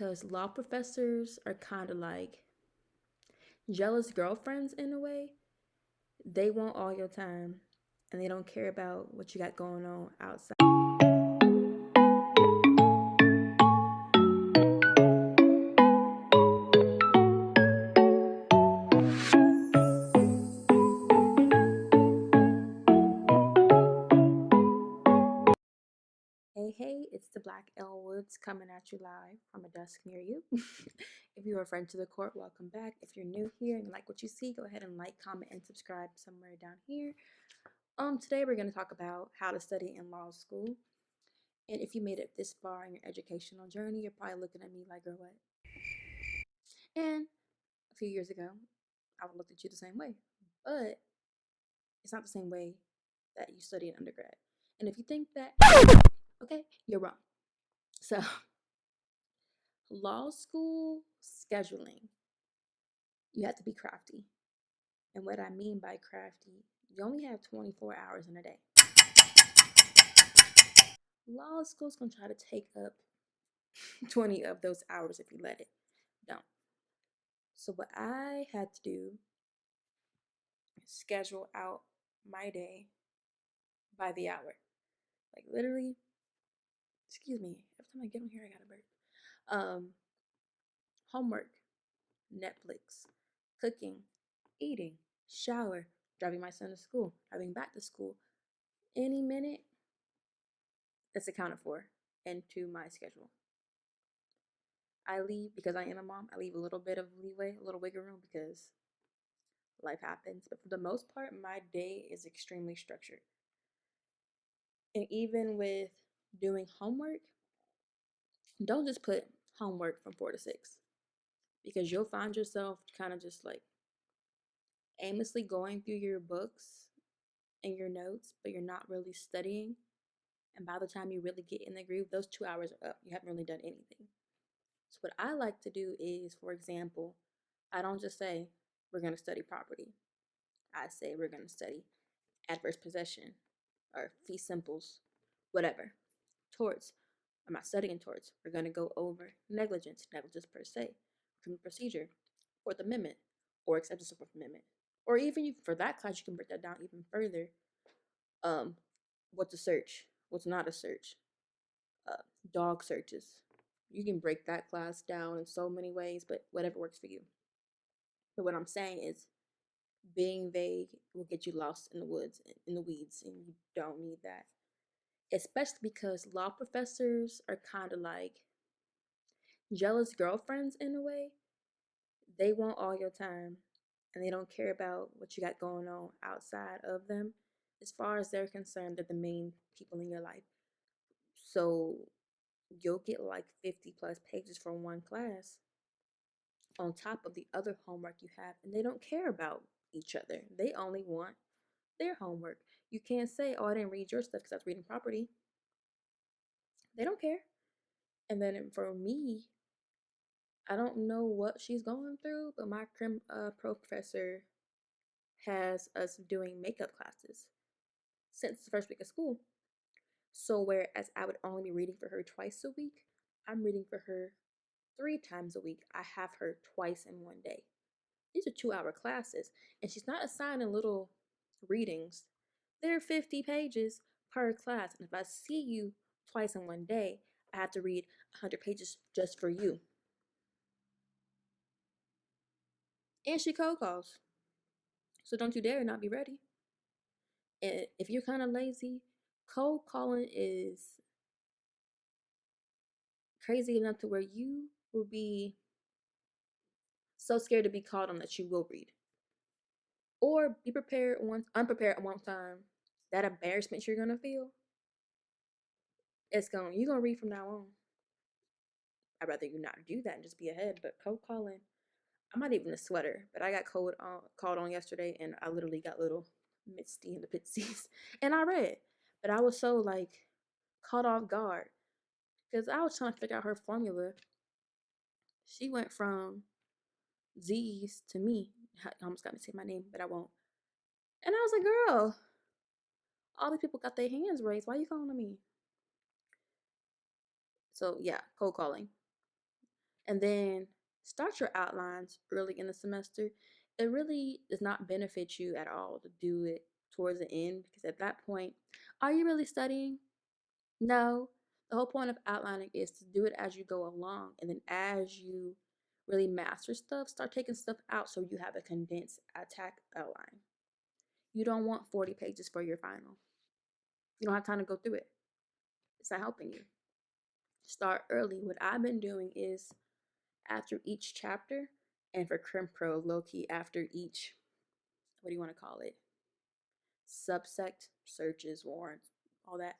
Because law professors are kind of like jealous girlfriends in a way. They want all your time and they don't care about what you got going on outside. Hey, hey, it's the Black Elwoods coming at you live from a desk near you. If you're a friend to the court, welcome back. If you're new here and you like what you see, go ahead and like, comment, and subscribe somewhere down here. Today we're going to talk about how to study in law school. And if you made it this far in your educational journey, you're probably looking at me like, girl, what? And a few years ago, I would look at you the same way. But it's not the same way that you study in undergrad. And if you think that, okay, you're wrong. So, law school scheduling, you have to be crafty. And what I mean by crafty, you only have 24 hours in a day. Law school's gonna try to take up 20 of those hours if you let it. Don't. So what I had to do is schedule out my day by the hour. Like literally, excuse me, every time I get on here I got a burp. Homework, Netflix, cooking, eating, shower, driving my son to school, driving back to school. Any minute that's accounted for into my schedule. I leave because I am a mom. I leave a little bit of leeway, a little wiggle room because life happens. But for the most part, my day is extremely structured. And even with doing homework, don't just put homework from 4 to 6 because you'll find yourself kind of just like aimlessly going through your books and your notes, but you're not really studying. And by the time you really get in the groove, those 2 hours are up. You haven't really done anything. So, what I like to do is, for example, I don't just say we're going to study property. I say we're going to study adverse possession or fee simples, whatever. Torts. I'm not studying torts. We're going to go over negligence per se, criminal procedure, Fourth Amendment, or acceptance of Fourth Amendment. Or even you, for that class, you can break that down even further. Um, what's a search? What's not a search? Uh, Dog searches. You can break that class down in so many ways, but whatever works for you. But what I'm saying is, being vague will get you lost in the woods, in the weeds, and you don't need that. Especially because law professors are kind of like jealous girlfriends in a way. They want all your time and they don't care about what you got going on outside of them. As far as they're concerned, they're the main people in your life. So you'll get like 50 plus pages from one class on top of the other homework you have, and they don't care about each other. They only want their homework. You can't say, oh, I didn't read your stuff because I was reading property. They don't care. And then for me, I don't know what she's going through, but my professor has us doing makeup classes since the first week of school. So whereas I would only be reading for her twice a week, I'm reading for her 3 times a week. I have her twice in one day. These are 2 hour classes, and she's not assigning little readings. They're 50 pages per class, and if I see you twice in one day, I have to read 100 pages just for you. And she cold calls. So don't you dare not be ready. And if you're kind of lazy, cold calling is crazy enough to where you will be so scared to be called on that you will read. Or be prepared once unprepared one time. That embarrassment you're gonna feel, you're gonna read from now on. I'd rather you not do that and just be ahead. But cold calling, I'm not even a sweater, but I got called on yesterday, and I literally got little misty in the pitsies, and I read, but I was so like caught off guard because I was trying to figure out her formula. She went from Z's to me. I almost got me to say my name, but I won't. And I was like, girl, all these people got their hands raised. Why are you calling me? So yeah, cold calling. And then start your outlines early in the semester. It really does not benefit you at all to do it towards the end, because at that point, are you really studying? No. The whole point of outlining is to do it as you go along. And then as you really master stuff, start taking stuff out so you have a condensed attack outline. You don't want 40 pages for your final. You don't have time to go through it. It's not helping you. Start early. What I've been doing is after each chapter, and for Crim Pro, low key after each, what do you want to call it? Subsect, searches, warrants, all that.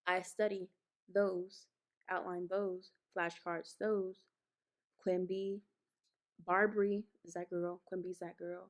I study those, outline those, flashcards those, Quimby, Barbary is that girl, Quimby's that girl.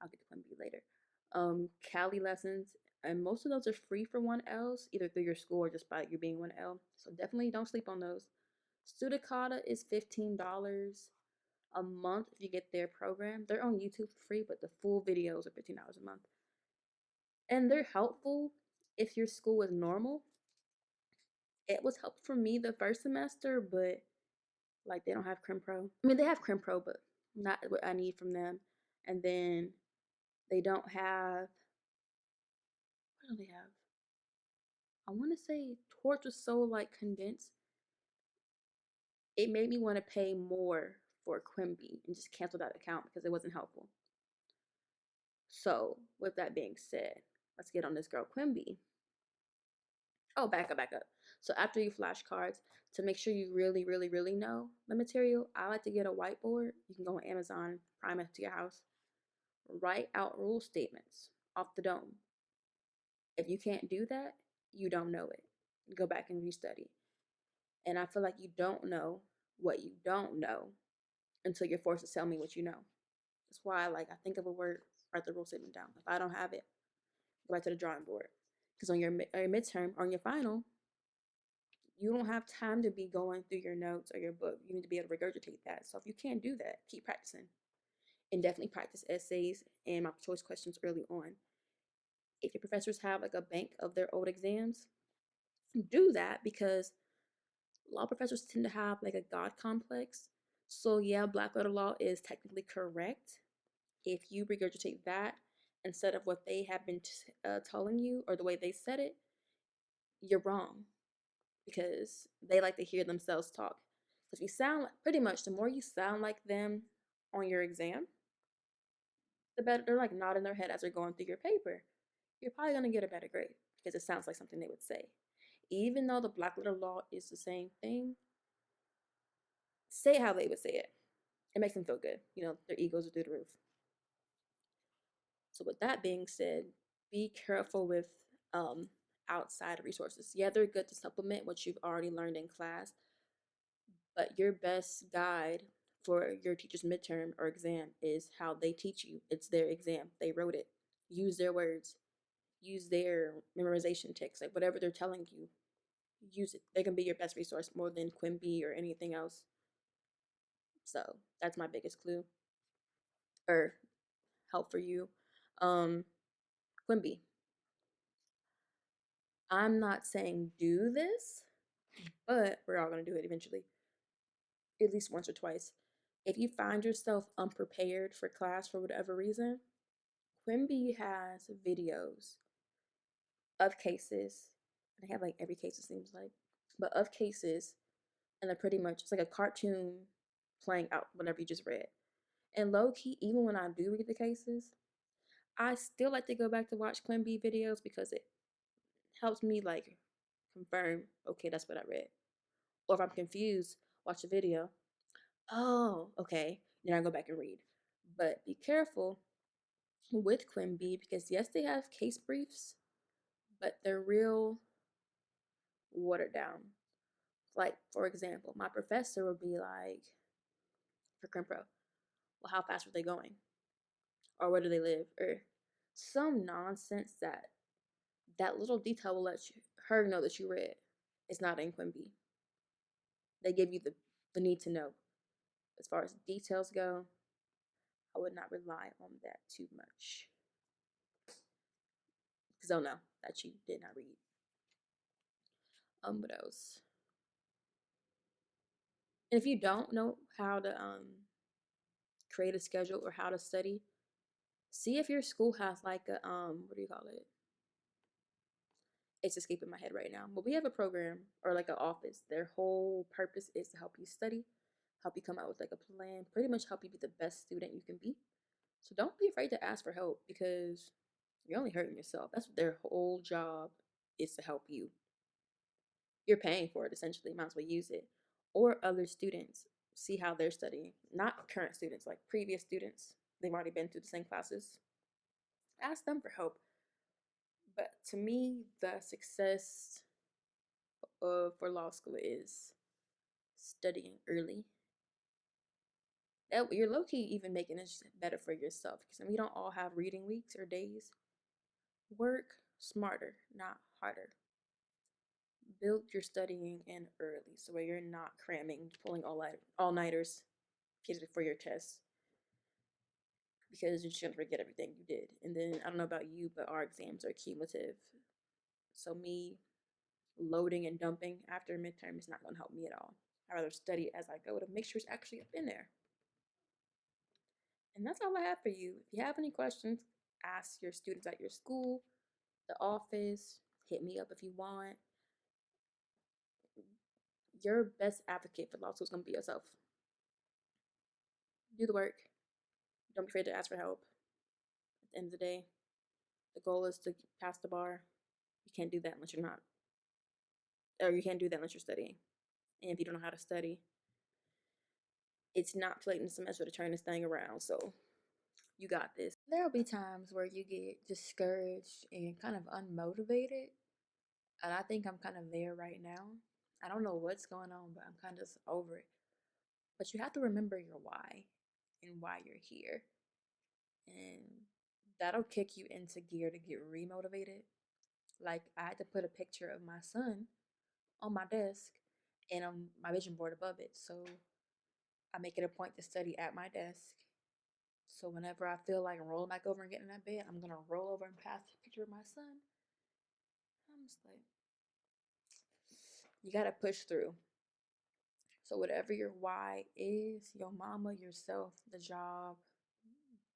I'll get to Quimby later. Cali lessons, and most of those are free for 1Ls, either through your school or just by you being 1L. So definitely don't sleep on those. Studicata is $15 a month if you get their program. They're on YouTube for free, but the full videos are $15 a month. And they're helpful if your school is normal. It was helpful for me the first semester, but like they don't have Crim Pro. I mean, they have Crim Pro, but not what I need from them. And then they don't have, what do they have? I want to say Torch was so like condensed. It made me want to pay more for Quimby and just cancel that account because it wasn't helpful. So, with that being said, let's get on this girl Quimby. Oh, back up. So after you flashcards, to make sure you really, really, really know the material, I like to get a whiteboard. You can go on Amazon, prime it to your house. Write out rule statements off the dome. If you can't do that, you don't know it. Go back and restudy. And I feel like you don't know what you don't know until you're forced to tell me what you know. That's why I think of a word, write the rule statement down. If I don't have it, go back to the drawing board. Because on your midterm or on your final, you don't have time to be going through your notes or your book. You need to be able to regurgitate that. So if you can't do that, keep practicing. And definitely practice essays and multiple choice questions early on. If your professors have like a bank of their old exams, do that, because law professors tend to have like a God complex. So yeah, black letter law is technically correct. If you regurgitate that instead of what they have been telling you or the way they said it, you're wrong, because they like to hear themselves talk. So if you sound pretty much, the more you sound like them on your exam, the better they're like nodding their head as they're going through your paper. You're probably going to get a better grade because it sounds like something they would say. Even though the black letter law is the same thing, say how they would say it. It makes them feel good. You know, their egos are through the roof. So with that being said, be careful with outside resources. Yeah, they're good to supplement what you've already learned in class, but your best guide for your teacher's midterm or exam is how they teach you. It's their exam. They wrote it. Use their words. Use their memorization text. Like whatever they're telling you, use it. They can be your best resource more than Quimby or anything else. So that's my biggest clue or help for you. Quimby. I'm not saying do this, but we're all going to do it eventually, at least once or twice. If you find yourself unprepared for class for whatever reason, Quimby has videos of cases. They have like every case, it seems like, but of cases, and they're pretty much, it's like a cartoon playing out whatever you just read. And low key, even when I do read the cases, I still like to go back to watch Quimby videos because it helps me like confirm, okay, that's what I read. Or if I'm confused, watch the video. Oh, okay. Then I go back and read. But be careful with Quimby because yes, they have case briefs, but they're real watered down. Like, for example, my professor would be like, for Crim Pro, well, how fast were they going? Or where do they live? Or some nonsense that little detail will let her know that you read. It's not in Quimby. They give you the need to know. As far as details go, I would not rely on that too much. Because they'll know that you did not read. What else? And if you don't know how to create a schedule or how to study, see if your school has like a what do you call it? It's escaping my head right now. But we have a program or like an office. Their whole purpose is to help you study, help you come out with like a plan, pretty much help you be the best student you can be. So don't be afraid to ask for help because you're only hurting yourself. That's what their whole job is, to help you. You're paying for it essentially. Might as well use it. Or other students, see how they're studying. Not current students, like previous students. They've already been through the same classes. Ask them for help. But to me, the success for law school is studying early. You're low key even making it better for yourself because we don't all have reading weeks or days. Work smarter, not harder. Build your studying in early so where you're not cramming, pulling all nighters for your tests because you're just gonna forget everything you did. And then I don't know about you, but our exams are cumulative. So me loading and dumping after midterm is not gonna help me at all. I rather study as I go to make sure it's actually up in there. And that's all I have for you. If you have any questions, ask your students at your school, the office, hit me up if you want. Your best advocate for law school is going to be yourself. Do the work. Don't be afraid to ask for help. At the end of the day, the goal is to pass the bar. You can't do that unless you're not, or you can't do that unless you're studying. And if you don't know how to study, it's not too late in the semester to turn this thing around. So you got this. There'll be times where you get discouraged and kind of unmotivated. And I think I'm kind of there right now. I don't know what's going on, but I'm kind of just over it. But you have to remember your why and why you're here. And that'll kick you into gear to get remotivated. Like I had to put a picture of my son on my desk and on my vision board above it. So I make it a point to study at my desk. So whenever I feel like rolling back over and getting in that bed, I'm gonna roll over and pass the picture of my son. I'm just like, you gotta push through. So whatever your why is, your mama, yourself, the job,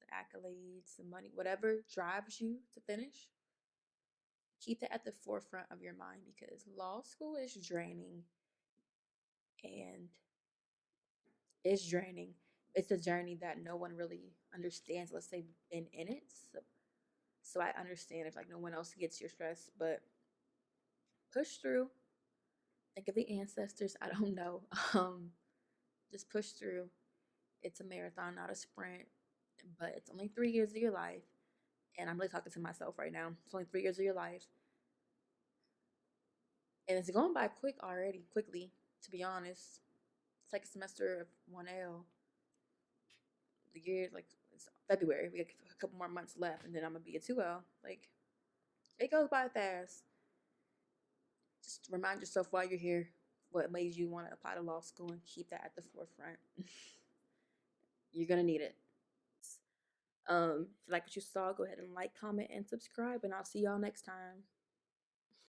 the accolades, the money, whatever drives you to finish, keep that at the forefront of your mind because law school is draining and it's draining. It's a journey that no one really understands unless they've been in it. So I understand if like no one else gets your stress, but push through. Think of the ancestors. I don't know. Just push through. It's a marathon, not a sprint, but it's only 3 years of your life. And I'm really talking to myself right now. It's only 3 years of your life. And it's going by quickly, to be honest. Second semester of 1L. The year, like, it's February. We got a couple more months left, and then I'm going to be a 2L. Like, it goes by fast. Just remind yourself while you're here what made you want to apply to law school and keep that at the forefront. You're going to need it. If you like what you saw, go ahead and like, comment, and subscribe, and I'll see y'all next time.